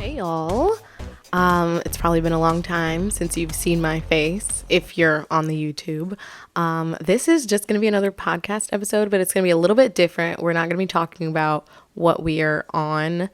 Hey y'all. It's probably been a long time since you've seen my face if you're on the YouTube. This is just going to be another podcast episode, but it's going to be a little bit different. We're not going to be talking about what we are on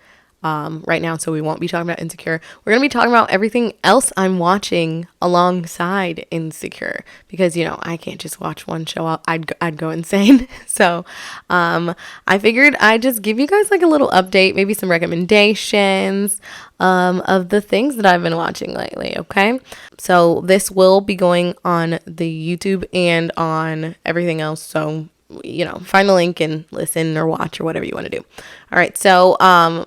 right now, so we won't be talking about Insecure. We're going to be talking about everything else I'm watching alongside Insecure because, you know, I can't just watch one show. I'd go insane. So I figured I'd just give you guys like a little update, maybe some recommendations of the things that I've been watching lately, okay? So this will be going on the YouTube and on everything else, so you know, find the link and listen or watch or whatever you want to do. All right. So,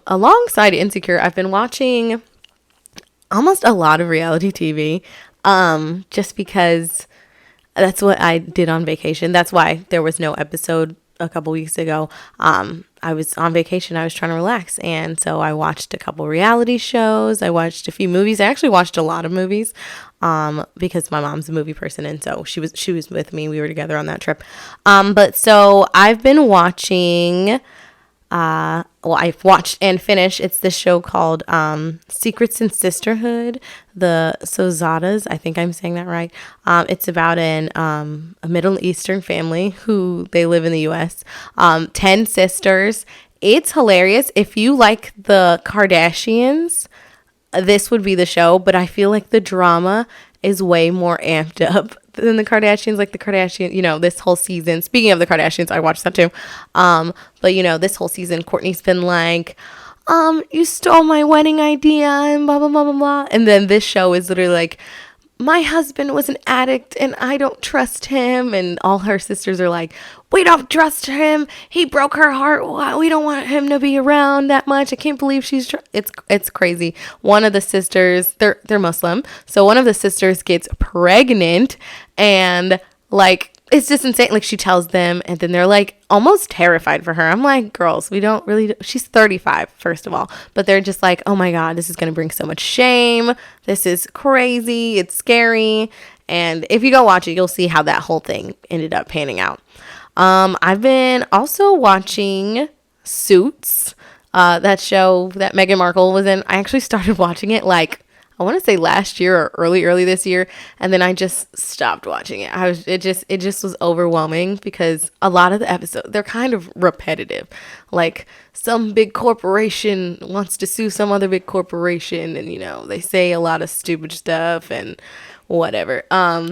alongside Insecure, I've been watching almost a lot of reality TV, just because that's what I did on vacation. That's why there was no episode a couple weeks ago. I was on vacation. I was trying to relax. And so I watched a couple reality shows. I watched a few movies. I actually watched a lot of movies, because my mom's a movie person. And so she was with me. We were together on that trip. But so I've been watching, I've watched and finished. It's this show called Secrets and Sisterhood, the Sozadas. I think I'm saying that right. It's about a Middle Eastern family who they live in the U.S. 10 sisters. It's hilarious. If you like the Kardashians, this would be the show, but I feel like the drama is way more amped up than the Kardashians. Like the Kardashians, you know, this whole season, speaking of the Kardashians, I watched that too. But you know, this whole season, Kourtney's been like, you stole my wedding idea and blah, blah, blah, blah, blah. And then this show is literally like, my husband was an addict and I don't trust him. And all her sisters are like, we don't trust him. He broke her heart. We don't want him to be around that much. I can't believe she's it's crazy. One of the sisters, they're Muslim. So one of the sisters gets pregnant and like, it's just insane. Like she tells them and then they're like almost terrified for her. I'm like, girls, we don't really, she's 35 first of all, but they're just like, oh my God, this is going to bring so much shame. This is crazy. It's scary. And if you go watch it, you'll see how that whole thing ended up panning out. I've been also watching Suits, that show that Meghan Markle was in. I actually started watching it like, I want to say last year or early this year, and then I just stopped watching it. It just was overwhelming because a lot of the episodes, they're kind of repetitive. Like some big corporation wants to sue some other big corporation, and you know, they say a lot of stupid stuff and whatever. But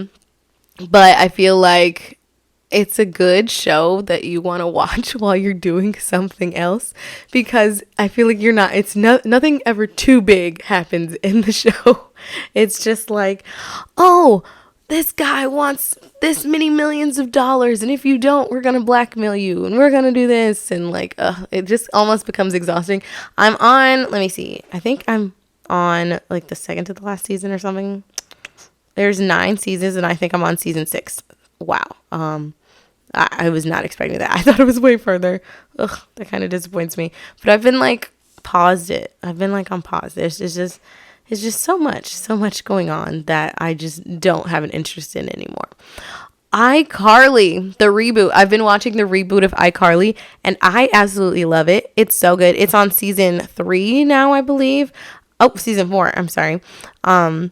I feel like it's a good show that you want to watch while you're doing something else because I feel like nothing ever too big happens in the show. It's just like, oh, this guy wants this many millions of dollars and if you don't, we're going to blackmail you and we're going to do this. And like, it just almost becomes exhausting. I'm on, let me see. I think I'm on like the second to the last season or something. There's 9 seasons and I think I'm on season 6. Wow. I was not expecting that. I thought it was way further. Ugh, that kind of disappoints me. But I've been like paused it. I've been like on pause. It's just so much going on that I just don't have an interest in anymore. iCarly, the reboot. I've been watching the reboot of iCarly and I absolutely love it. It's so good. It's on season 3 now, I believe. Oh, season 4. I'm sorry. I've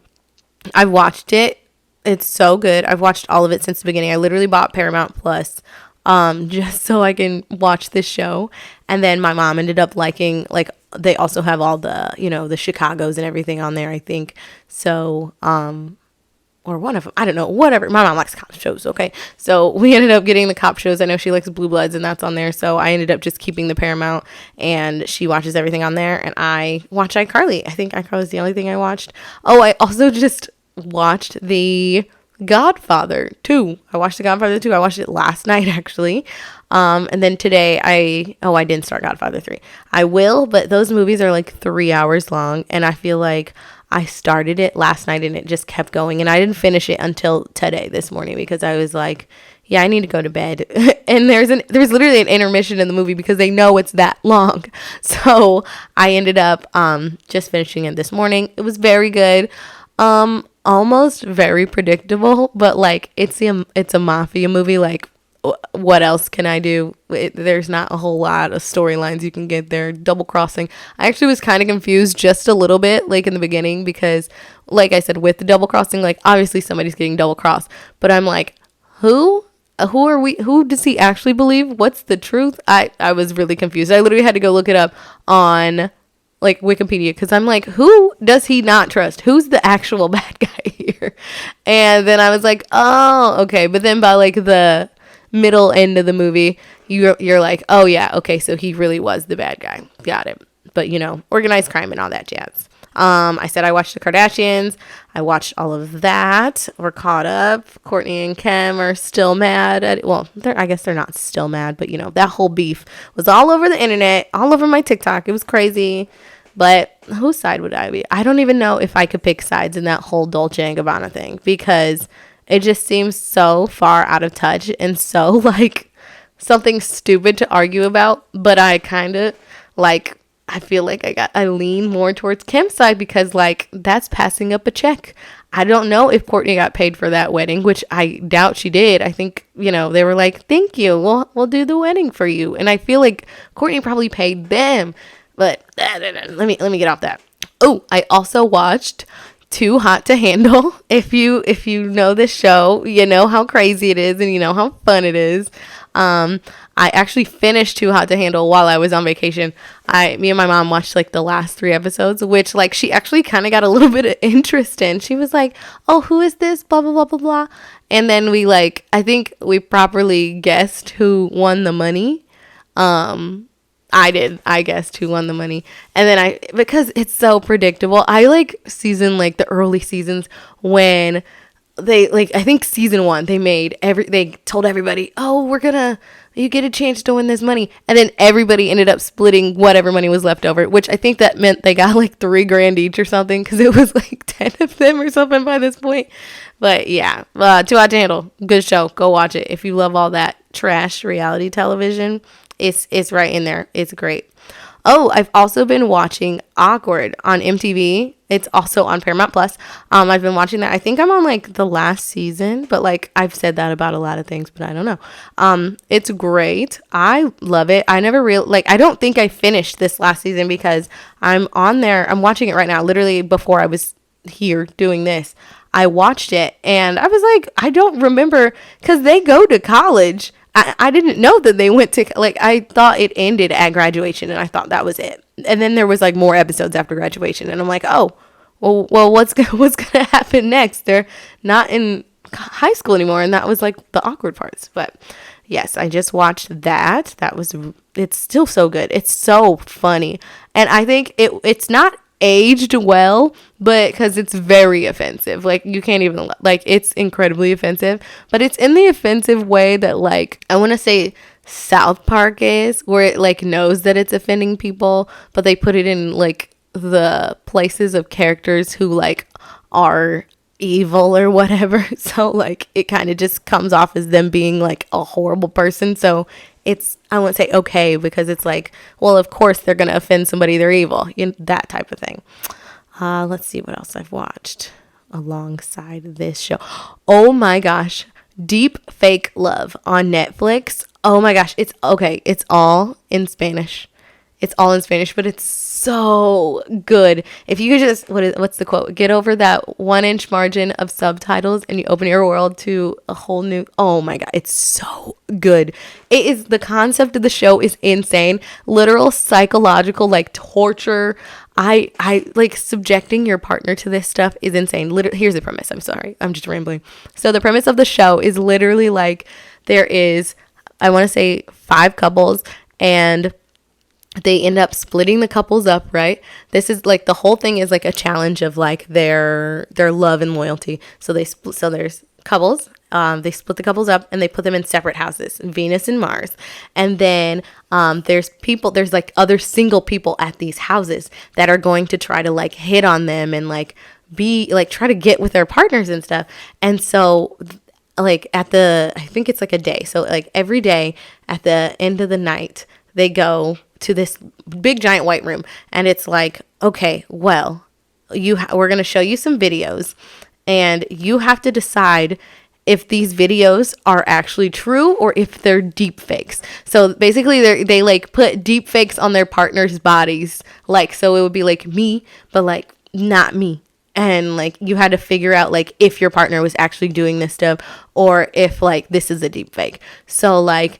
watched it. It's so good. I've watched all of it since the beginning. I literally bought Paramount Plus just so I can watch this show. And then my mom ended up liking, like, they also have all the, you know, the Chicagos and everything on there, I think. So, or one of them, I don't know, whatever. My mom likes cop shows, okay? So we ended up getting the cop shows. I know she likes Blue Bloods and that's on there. So I ended up just keeping the Paramount and she watches everything on there. And I watch iCarly. I think iCarly is the only thing I watched. Oh, I also just watched The Godfather 2. I watched The Godfather 2. I watched it last night, actually. And then today I didn't start Godfather 3. I will, but those movies are like 3 hours long. And I feel like I started it last night and it just kept going. And I didn't finish it until today, this morning, because I was like, yeah, I need to go to bed. And there's literally an intermission in the movie because they know it's that long. So I ended up just finishing it this morning. It was very good. Almost very predictable, but like it's a mafia movie. Like what else can I do? There's not a whole lot of storylines you can get there. Double crossing. I actually was kind of confused just a little bit, like in the beginning, because like I said, with the double crossing, like obviously somebody's getting double crossed, but I'm like, who? Who are we? Who does he actually believe? What's the truth? I was really confused. I literally had to go look it up on like Wikipedia, because I'm like, who does he not trust? Who's the actual bad guy here? And then I was like, oh, okay. But then by like the middle end of the movie, you're like, oh yeah, okay, so he really was the bad guy. Got it. But you know, organized crime and all that jazz. I said I watched the Kardashians. I watched all of that. We're caught up. Kourtney and Kim are still mad at, well, I guess they're not still mad, but you know, that whole beef was all over the internet, all over my TikTok. It was crazy. But whose side would I be? I don't even know if I could pick sides in that whole Dolce & Gabbana thing, because it just seems so far out of touch and so like something stupid to argue about. But I kind of like, I feel like I lean more towards Kim's side, because like that's passing up a check. I don't know if Kourtney got paid for that wedding, which I doubt she did. I think, you know, they were like, thank you, we'll do the wedding for you. And I feel like Kourtney probably paid them. But let me get off that. Oh, I also watched Too Hot to Handle. If you know this show, you know how crazy it is and you know how fun it is. I actually finished Too Hot to Handle while I was on vacation. Me and my mom watched like the last 3 episodes, which like she actually kind of got a little bit of interest in. She was like, oh, who is this? Blah, blah, blah, blah, blah. And then we like, I think we properly guessed who won the money. I guessed who won the money. And then because it's so predictable, I like the early seasons when they like, I think season 1, they told everybody, oh, you get a chance to win this money. And then everybody ended up splitting whatever money was left over, which I think that meant they got like $3,000 each or something, because it was like 10 of them or something by this point. But yeah, Too Hot to Handle, good show. Go watch it. If you love all that trash reality television, it's right in there. It's great. Oh, I've also been watching Awkward on MTV. It's also on Paramount Plus. I've been watching that. I think I'm on like the last season, but like I've said that about a lot of things, but I don't know. It's great. I love it. I don't think I finished this last season, because I'm on there. I'm watching it right now. Literally before I was here doing this, I watched it and I was like, I don't remember, because they go to college. I didn't know that they went to, like, I thought it ended at graduation and I thought that was it. And then there was like more episodes after graduation and I'm like, oh, well, what's going to happen next? They're not in high school anymore. And that was like the awkward parts. But yes, I just watched that. It's still so good. It's so funny. And I think it's not aged well, but because it's very offensive, like you can't even, like, it's incredibly offensive, but it's in the offensive way that, like, I want to say South Park is, where it like knows that it's offending people, but they put it in like the places of characters who like are evil or whatever, so like it kind of just comes off as them being like a horrible person. So it's, I wouldn't say okay, because it's like, well, of course they're going to offend somebody, they're evil, that type of thing. Let's see what else I've watched alongside this show. Oh my gosh, Deep Fake Love on Netflix. Oh my gosh, it's okay. It's all in Spanish. But it's so good. If you could just, what's the quote? Get over that 1-inch margin of subtitles and you open your world to a whole new, oh my God, it's so good. It is, the concept of the show is insane. Literal psychological, like, torture. I like, subjecting your partner to this stuff is insane. Literally, here's the premise. I'm sorry. I'm just rambling. So the premise of the show is literally like, there is, I want to say 5 couples, and they end up splitting the couples up, right? This is like, the whole thing is like a challenge of like their love and loyalty. So there's couples, they split the couples up and they put them in separate houses, Venus and Mars. And then there's like other single people at these houses that are going to try to like hit on them and like be like, try to get with their partners and stuff. And so like I think it's like a day. So like every day at the end of the night, they go to this big giant white room, and it's like, okay, well, we're going to show you some videos, and you have to decide if these videos are actually true or if they're deep fakes. So basically they like put deep fakes on their partner's bodies. Like, so it would be like me, but like not me. And like you had to figure out like if your partner was actually doing this stuff or if like this is a deep fake. So like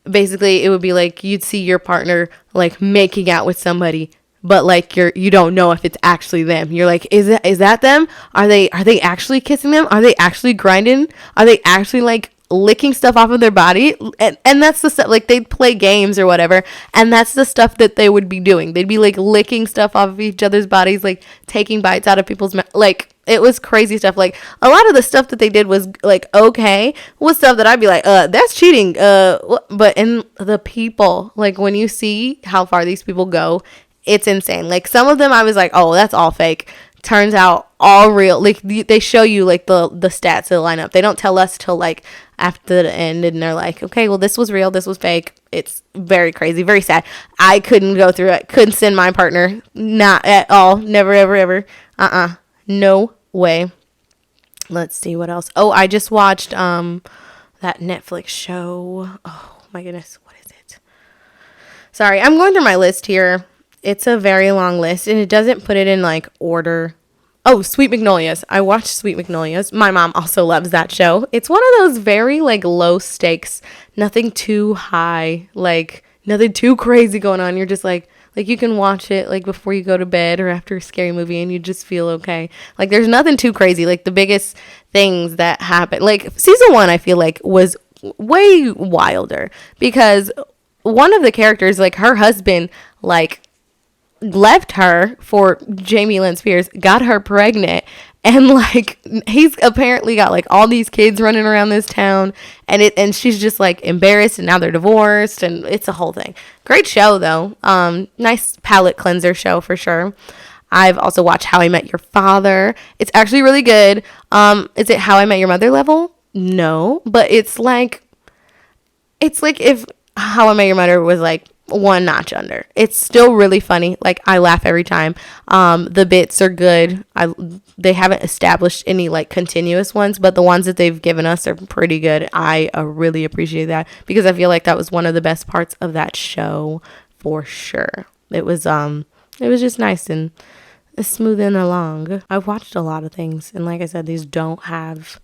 basically it would be like you'd see your partner like making out with somebody, but like you don't know if it's actually them. You're like, is that them? Are they actually kissing them? Are they actually grinding? Are they actually like licking stuff off of their body? And that's the stuff, like they'd play games or whatever, and that's the stuff that they would be doing. They'd be like licking stuff off of each other's bodies, like taking bites out of people's mouth. Like it was crazy stuff. Like a lot of the stuff that they did was like okay, was stuff that I'd be like, that's cheating. But in the people, like when you see how far these people go, it's insane. Like some of them I was like, oh, that's all fake. Turns out all real. Like they show you like the stats that line up. They don't tell us till like after the end, and they're like, okay, well, this was real, this was fake. It's very crazy, very sad. I couldn't go through it. Couldn't send my partner. Not at all. Never, ever, ever. No way. Let's see what else. Oh, I just watched that Netflix show. Oh my goodness, what is it? Sorry, I'm going through my list here. It's a very long list, and it doesn't put it in like order. Oh, Sweet Magnolias. I watched Sweet Magnolias. My mom also loves that show. It's one of those very like low stakes, nothing too high, like nothing too crazy going on. You're just like you can watch it like before you go to bed or after a scary movie and you just feel okay. Like there's nothing too crazy. Like the biggest things that happen, like season 1 I feel like was way wilder because one of the characters, like her husband, like left her for Jamie Lynn Spears, got her pregnant, and like he's apparently got like all these kids running around this town, and she's just like embarrassed, and now they're divorced, and it's a whole thing. Great show though. Nice palate cleanser show for sure. I've also watched How I Met Your Father. It's actually really good. Is it How I Met Your Mother level? No, but it's like if How I Met Your Mother was like one notch under. It's still really funny. Like I laugh every time. The bits are good. They haven't established any like continuous ones, but the ones that they've given us are pretty good. I really appreciate that because I feel like that was one of the best parts of that show for sure. It was just nice and smoothing along. I've watched a lot of things, and like I said, these don't have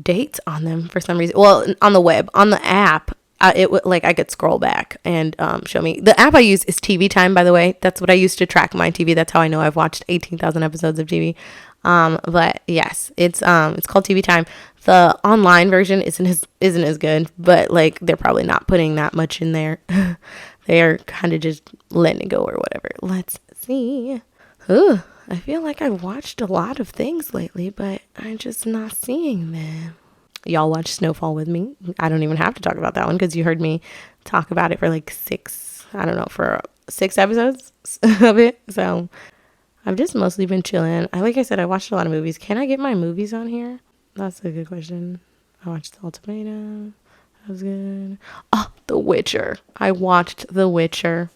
dates on them for some reason. Well, on the web, on the app, it would like I could scroll back and show me. The app I use is TV Time, by the way. That's what I use to track my TV. That's how I know I've watched 18,000 episodes of TV. But yes, it's called TV Time. The online version isn't as good, but like they're probably not putting that much in there. They're kind of just letting it go or whatever. Let's see. Ooh, I feel like I've watched a lot of things lately, but I'm just not seeing them. Y'all watch Snowfall with me. I don't even have to talk about that one because you heard me talk about it for like 6 episodes of it. So I've just mostly been chilling. Like I said, I watched a lot of movies. Can I get my movies on here? That's a good question. I watched The Ultimatum. That was good. Oh, The Witcher. I watched The Witcher,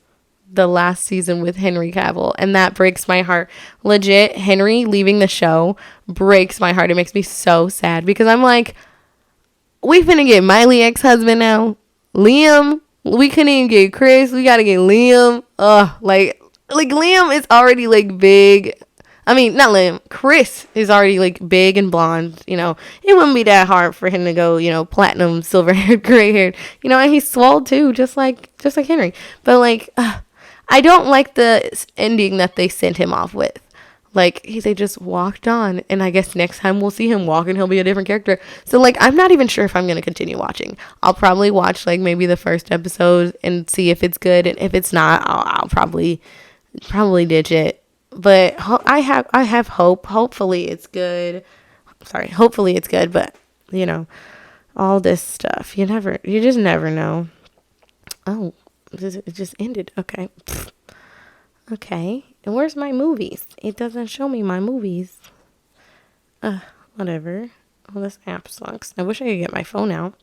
the last season with Henry Cavill, and that breaks my heart. Legit, Henry leaving the show breaks my heart. It makes me so sad because I'm like, we finna get Miley ex-husband now. Liam. We couldn't even get Chris. We gotta get Liam. Like Liam is already like big. I mean, not Liam. Chris is already like big and blonde. You know, it wouldn't be that hard for him to go, you know, platinum, silver haired, gray haired. You know, and he's swole too, just like Henry. But like, I don't like the ending that they sent him off with. Like, they just walked on, and I guess next time we'll see him walk and he'll be a different character. So, like, I'm not even sure if I'm going to continue watching. I'll probably watch, like, maybe the first episode and see if it's good, and if it's not, I'll probably ditch it. But I have hope. Hopefully it's good. Hopefully it's good, but, you know, all this stuff, you just never know. Oh, it just ended. Okay. Okay. And where's my movies? It doesn't show me my movies. Whatever. Well, this app sucks. I wish I could get my phone out.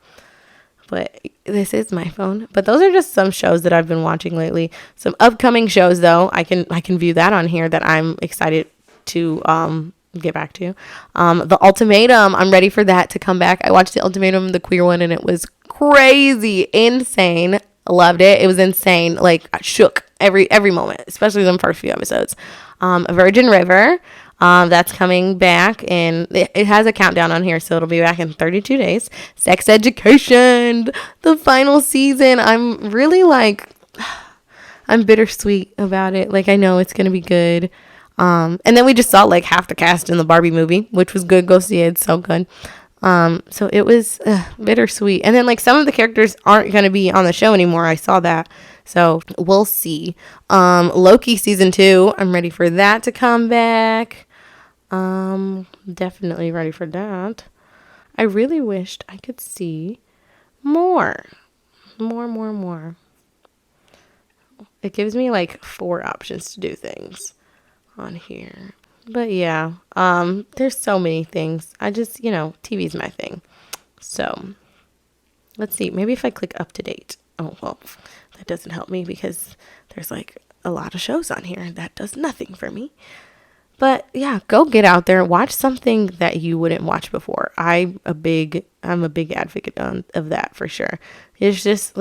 But this is my phone. But those are just some shows that I've been watching lately. Some upcoming shows, though. I can view that on here that I'm excited to get back to. The Ultimatum, I'm ready for that to come back. I watched The Ultimatum, the queer one, and it was crazy, insane. Loved it. It was insane. Like, I shook every moment, especially the first few episodes. Virgin River, that's coming back, and it has a countdown on here, so it'll be back in 32 days. Sex Education, the final season. I'm really like, I'm bittersweet about it. Like, I know it's gonna be good. And then we just saw like half the cast in the Barbie movie, which was good. Go see it. It's so good. So it was bittersweet. And then like some of the characters aren't going to be on the show anymore. I saw that. So we'll see. Loki season 2. I'm ready for that to come back. Definitely ready for that. I really wished I could see more. It gives me like 4 options to do things on here. But yeah, there's so many things. I just, TV's my thing. So let's see. Maybe if I click up to date. Oh, well, that doesn't help me because there's like a lot of shows on here. That does nothing for me. But yeah, go get out there and watch something that you wouldn't watch before. I'm a big advocate of that for sure. There's just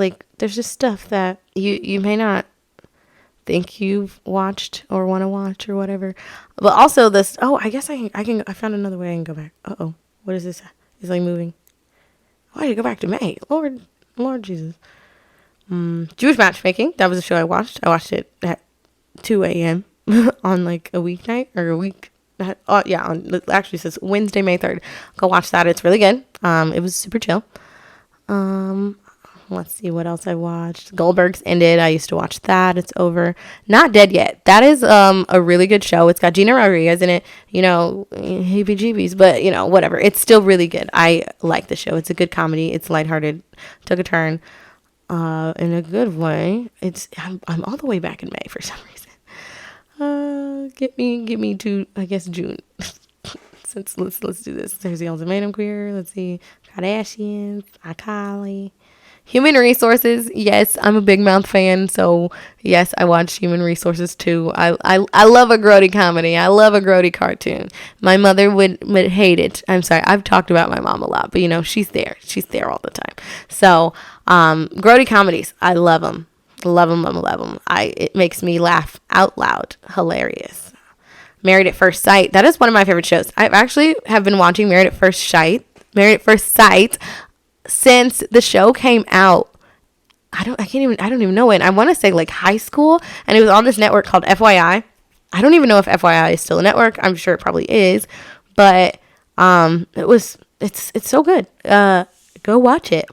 stuff that you may not think you've watched or want to watch or whatever. But also this, I guess I found another way I can go back. What is this? It's like moving. Oh, I had to go back to May. Lord Jesus. Jewish Matchmaking. That was a show I watched. I watched it at 2 a.m. on like a weeknight or a week. Actually it says Wednesday, May 3rd. Go watch that. It's really good. It was super chill. Let's see what else I watched. Goldberg's ended. I used to watch that. It's over. Not Dead Yet. That is a really good show. It's got Gina Rodriguez in it. Heebie-jeebies, but whatever. It's still really good. I like the show. It's a good comedy. It's lighthearted. Took a turn in a good way. I'm all the way back in May for some reason. Get me to, I guess, June. Since let's do this. There's The Ultimatum Queer. Let's see. Kardashians. iCarly. Human Resources, yes, I'm a Big Mouth fan, so yes, I watch Human Resources too. I love a grody comedy. I love a grody cartoon. My mother would hate it. I'm sorry, I've talked about my mom a lot, but she's there. She's there all the time. So, grody comedies, I love them. Love them. It makes me laugh out loud. Hilarious. Married at First Sight, that is one of my favorite shows. I actually have been watching Married at First Sight since the show came out. I don't even know when. I want to say like high school, and it was on this network called FYI. I don't even know if FYI is still a network. I'm sure it probably is, but it's so good. Go watch it.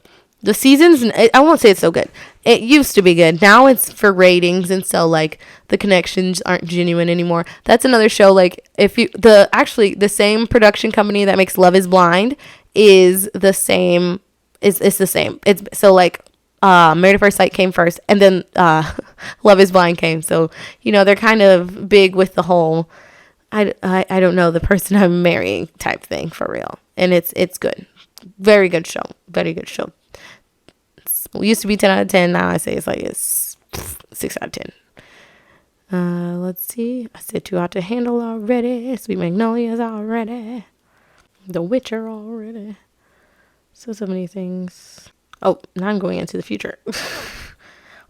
The seasons, I won't say it's so good. It used to be good. Now it's for ratings, and so like the connections aren't genuine anymore. That's another show. Like the same production company that makes Love Is Blind is the same. It's the same. It's so like Married at First Sight came first, and then Love Is Blind came. So they're kind of big with the whole I don't know the person I'm marrying type thing for real, and it's good. Very good show. Very good show. It used to be 10 out of 10. Now I say it's 6 out of 10. Let's see. I said Too Hot to Handle already. Sweet Magnolias already. The Witcher already. So many things. Oh, now I'm going into the future.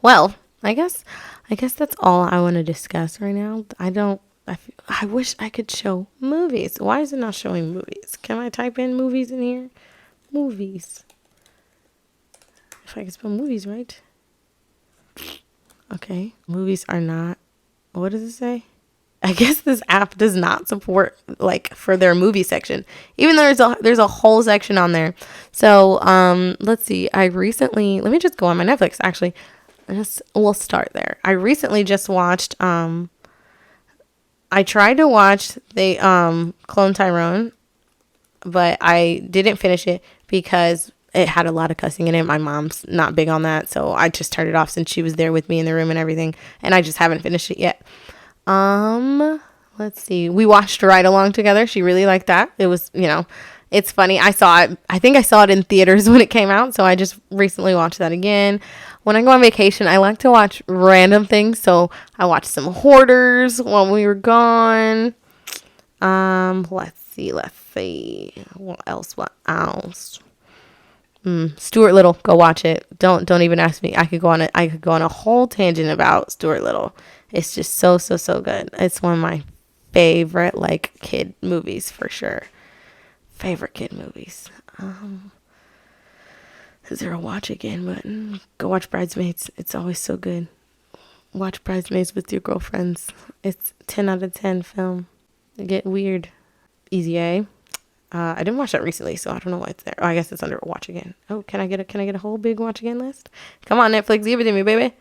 Well, I guess that's all I want to discuss right now. I wish I could show movies. Why is it not showing movies? Can I type in movies in here? Movies. If I can spell movies right. Okay. Movies are not. What does it say? I guess this app does not support like for their movie section, even though there's a whole section on there. So let's see. Let me just go on my Netflix. Actually, we'll start there. I recently just watched. I tried to watch the Clone Tyrone, but I didn't finish it because it had a lot of cussing in it. My mom's not big on that, so I just turned it off since she was there with me in the room and everything, and I just haven't finished it yet. Let's see. We watched Ride Along together. She really liked that. It was, it's funny. I think I saw it in theaters when it came out, so I just recently watched that again. When I go on vacation, I like to watch random things, so I watched some Hoarders while we were gone. Let's see. What else? Stuart Little, go watch it. Don't even ask me. I could go on a whole tangent about Stuart Little. It's just so good. It's one of my favorite like kid movies for sure. Favorite kid movies. Is there a watch again button? Go watch Bridesmaids. It's always so good. Watch Bridesmaids with your girlfriends. It's 10 out of 10 film. Get weird. Easy A. I didn't watch that recently, so I don't know why it's there. Oh, I guess it's under watch again. Oh, can I get a whole big watch again list? Come on, Netflix, give it to me, baby.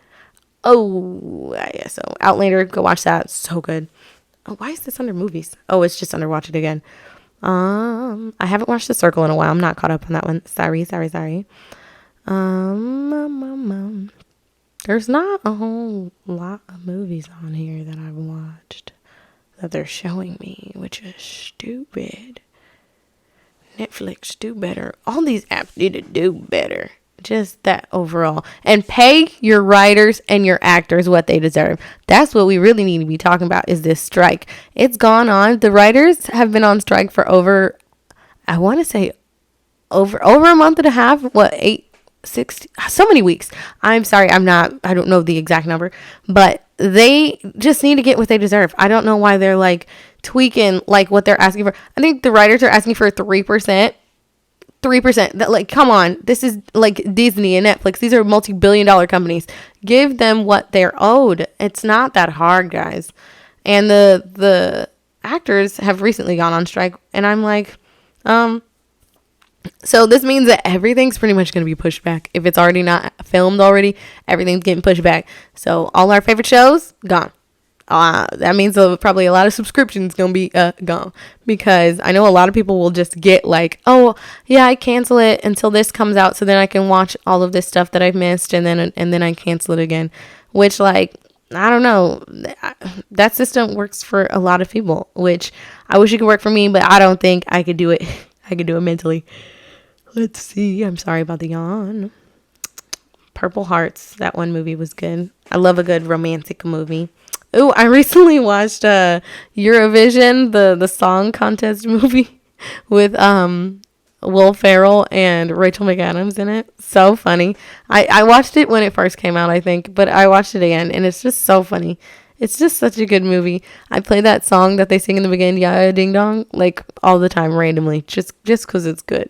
Oh, yeah. So Outlander, go watch that. So good. Oh, why is this under movies? Oh, it's just under watch it again. I haven't watched The Circle in a while. I'm not caught up on that one. Sorry. There's not a whole lot of movies on here that I've watched that they're showing me, which is stupid. Netflix, do better. All these apps need to do better. Just that overall. And pay your writers and your actors what they deserve. That's what we really need to be talking about is this strike. It's gone on. The writers have been on strike for over a month and a half. What, 6, so many weeks. I'm sorry, I don't know the exact number, but they just need to get what they deserve. I don't know why they're like tweaking like what they're asking for. I think the writers are asking for 3%. That, like, come on, this is like Disney and Netflix. These are multi-billion-dollar companies. Give them what they're owed. It's not that hard, guys. And the actors have recently gone on strike, and I'm like, so this means that everything's pretty much going to be pushed back. If it's already not filmed already, everything's getting pushed back. So all our favorite shows, gone. That means probably a lot of subscriptions going to be gone. Because I know a lot of people will just get like, oh, yeah, I cancel it until this comes out so then I can watch all of this stuff that I've missed and then I cancel it again. Which, like, I don't know. That system works for a lot of people, which I wish it could work for me, but I don't think I could do it. I could do it mentally. Let's see. I'm sorry about the yawn. Purple Hearts. That one movie was good. I love a good romantic movie. Ooh, I recently watched Eurovision, the song contest movie with Will Ferrell and Rachel McAdams in it. So funny. I watched it when it first came out, I think, but I watched it again, and it's just so funny. It's just such a good movie. I play that song that they sing in the beginning, Yeah, Ding Dong, like all the time randomly, just because it's good.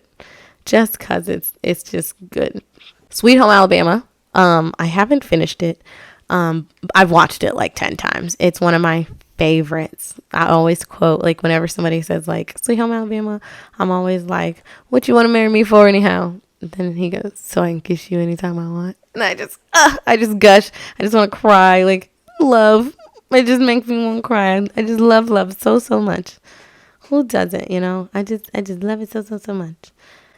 Just because it's just good. Sweet Home Alabama. I haven't finished it. I've watched it like 10 times. It's one of my favorites. I always quote, like, whenever somebody says, like, Sweet Home Alabama, I'm always like, what you want to marry me for anyhow? And then he goes, so I can kiss you anytime I want. And I just gush. I just want to cry. Like, love. It just makes me want to cry. I just love so much. Who doesn't, you know? I just love it so much.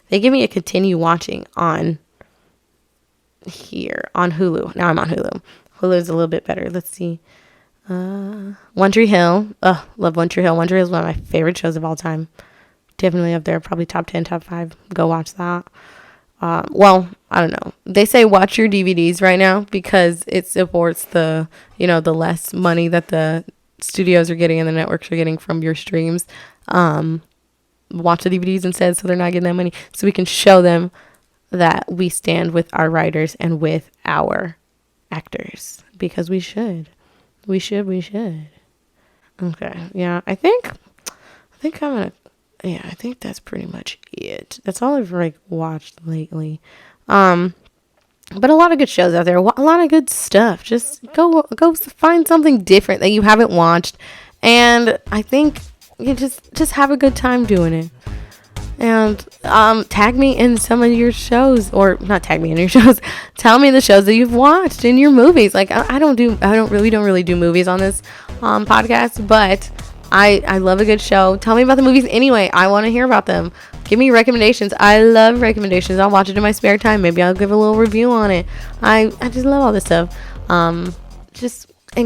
They give me a continue watching on here on Hulu. Now I'm on Hulu. Hulu's a little bit better. Let's see. One Tree Hill. Love One Tree Hill. One Tree Hill is one of my favorite shows of all time. Definitely up there. Probably top 10, top 5. Go watch that. Well, I don't know. They say watch your DVDs right now because it supports the less money that the studios are getting and the networks are getting from your streams. Watch the DVDs instead so they're not getting that money. So we can show them that we stand with our writers and with our actors because we should. We should. Okay. Yeah, I think that's pretty much it. That's all I've like watched lately. But a lot of good shows out there, a lot of good stuff. Just go find something different that you haven't watched, and I think you just have a good time doing it. And tag me in some of your shows, or not tag me in your shows. Tell me the shows that you've watched in your movies. Like we don't really do movies on this podcast, but I love a good show. Tell me about the movies anyway. I want to hear about them. Give me recommendations. I love recommendations. I'll watch it in my spare time. Maybe I'll give a little review on it. I just love all this stuff. And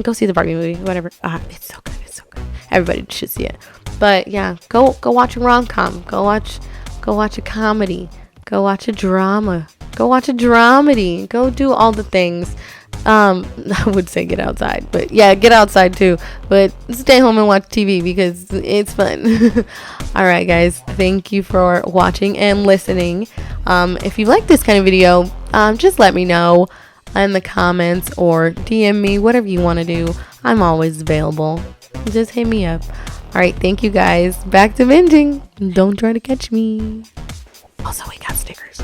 go see the Barbie movie. Whatever. It's so good. Everybody should see it. But yeah, go watch a rom-com. Go watch a comedy. Go watch a drama. Go watch a dramedy. Go do all the things. I would say get outside, but yeah, get outside too. But stay home and watch TV because it's fun. All right, guys. Thank you for watching and listening. If you like this kind of video, just let me know in the comments or DM me, whatever you want to do. I'm always available. Just hit me up. All right. Thank you, guys. Back to binging. Don't try to catch me. Also, we got stickers.